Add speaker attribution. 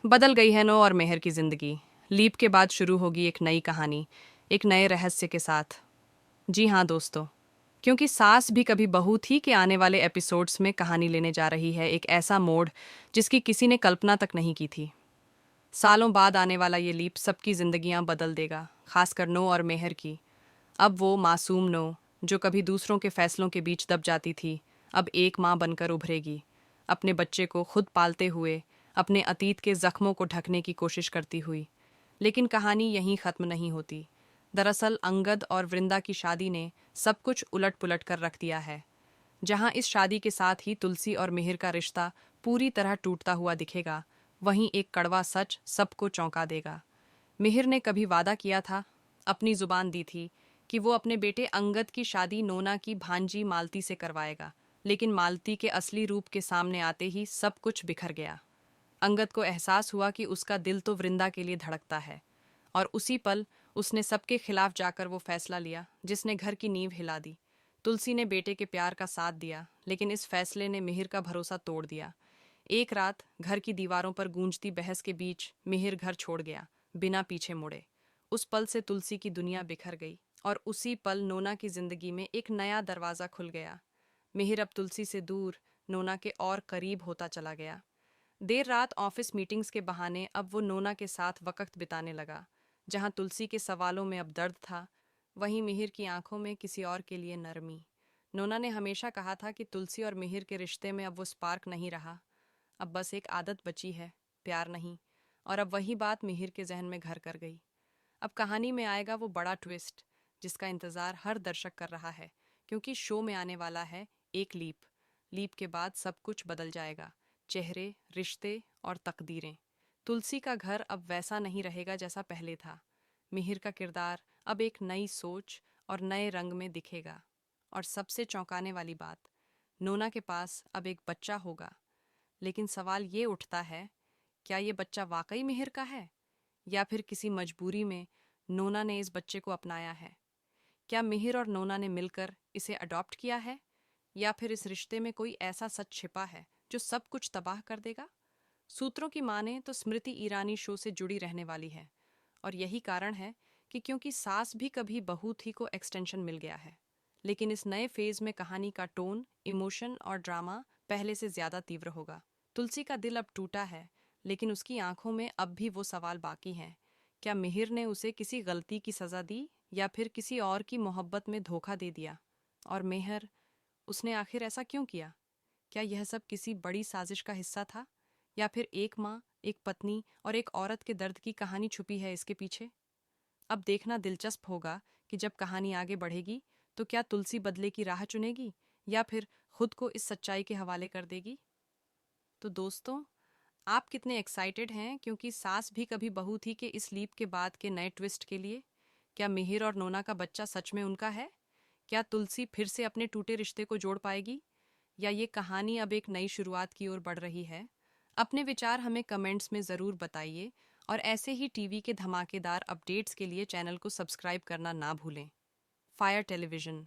Speaker 1: बदल गई है नो और मेहर की जिंदगी। लीप के बाद शुरू होगी एक नई कहानी, एक नए रहस्य के साथ। जी हाँ दोस्तों, क्योंकि सास भी कभी बहू थी के आने वाले एपिसोड्स में कहानी लेने जा रही है एक ऐसा मोड़ जिसकी किसी ने कल्पना तक नहीं की थी। सालों बाद आने वाला ये लीप सबकी जिंदगियां बदल देगा, खासकर नो और मेहर की। अब वो मासूम नो, जो कभी दूसरों के फैसलों के बीच दब जाती थी, अब एक माँ बनकर उभरेगी, अपने बच्चे को खुद पालते हुए, अपने अतीत के जख्मों को ढकने की कोशिश करती हुई। लेकिन कहानी यहीं ख़त्म नहीं होती। दरअसल अंगद और वृंदा की शादी ने सब कुछ उलट पुलट कर रख दिया है। जहां इस शादी के साथ ही तुलसी और मिहिर का रिश्ता पूरी तरह टूटता हुआ दिखेगा, वहीं एक कड़वा सच सबको चौंका देगा। मिहिर ने कभी वादा किया था, अपनी जुबान दी थी कि वो अपने बेटे अंगद की शादी नोना की भांजी मालती से करवाएगा, लेकिन मालती के असली रूप के सामने आते ही सब कुछ बिखर गया। अंगद को एहसास हुआ कि उसका दिल तो वृंदा के लिए धड़कता है, और उसी पल उसने सबके खिलाफ जाकर वो फैसला लिया जिसने घर की नींव हिला दी। तुलसी ने बेटे के प्यार का साथ दिया, लेकिन इस फैसले ने मिहिर का भरोसा तोड़ दिया। एक रात घर की दीवारों पर गूंजती बहस के बीच मिहिर घर छोड़ गया, बिना पीछे मुड़े। उस पल से तुलसी की दुनिया बिखर गई, और उसी पल नोना की जिंदगी में एक नया दरवाजा खुल गया। मिहिर अब तुलसी से दूर, नोना के और करीब होता चला गया। देर रात ऑफिस मीटिंग्स के बहाने अब वो नोना के साथ वक्त बिताने लगा। जहां तुलसी के सवालों में अब दर्द था, वहीं मिहिर की आंखों में किसी और के लिए नरमी। नोना ने हमेशा कहा था कि तुलसी और मिहिर के रिश्ते में अब वो स्पार्क नहीं रहा, अब बस एक आदत बची है, प्यार नहीं। और अब वही बात मिहिर के जहन में घर कर गई। अब कहानी में आएगा वो बड़ा ट्विस्ट जिसका इंतजार हर दर्शक कर रहा है, क्योंकि शो में आने वाला है एक लीप। लीप के बाद सब कुछ बदल जाएगा, चेहरे, रिश्ते और तकदीरें। तुलसी का घर अब वैसा नहीं रहेगा जैसा पहले था। मिहिर का किरदार अब एक नई सोच और नए रंग में दिखेगा। और सबसे चौंकाने वाली बात, नोना के पास अब एक बच्चा होगा। लेकिन सवाल ये उठता है, क्या ये बच्चा वाकई मिहिर का है, या फिर किसी मजबूरी में नोना ने इस बच्चे को अपनाया है? क्या मिहिर और नोना ने मिलकर इसे अडॉप्ट किया है, या फिर इस रिश्ते में कोई ऐसा सच छिपा है जो सब कुछ तबाह कर देगा? सूत्रों की माने तो स्मृति ईरानी शो से जुड़ी रहने वाली है, और यही कारण है कि क्योंकि सास भी कभी बहू थी को एक्सटेंशन मिल गया है। लेकिन इस नए फेज में कहानी का टोन, इमोशन और ड्रामा पहले से ज्यादा तीव्र होगा। तुलसी का दिल अब टूटा है, लेकिन उसकी आंखों में अब भी वो सवाल बाकी हैं। क्या मिहिर ने उसे किसी गलती की सजा दी, या फिर किसी और की मोहब्बत में धोखा दे दिया? और मेहर, उसने आखिर ऐसा क्यों किया? क्या यह सब किसी बड़ी साजिश का हिस्सा था, या फिर एक माँ, एक पत्नी और एक औरत के दर्द की कहानी छुपी है इसके पीछे? अब देखना दिलचस्प होगा कि जब कहानी आगे बढ़ेगी तो क्या तुलसी बदले की राह चुनेगी, या फिर खुद को इस सच्चाई के हवाले कर देगी। तो दोस्तों, आप कितने एक्साइटेड हैं क्योंकि सास भी कभी बहू थी के इस लीप के बाद के नए ट्विस्ट के लिए? क्या मिहिर और नोना का बच्चा सच में उनका है? क्या तुलसी फिर से अपने टूटे रिश्ते को जोड़ पाएगी, या ये कहानी अब एक नई शुरुआत की ओर बढ़ रही है? अपने विचार हमें कमेंट्स में ज़रूर बताइए, और ऐसे ही टीवी के धमाकेदार अपडेट्स के लिए चैनल को सब्सक्राइब करना ना भूलें। Fire television.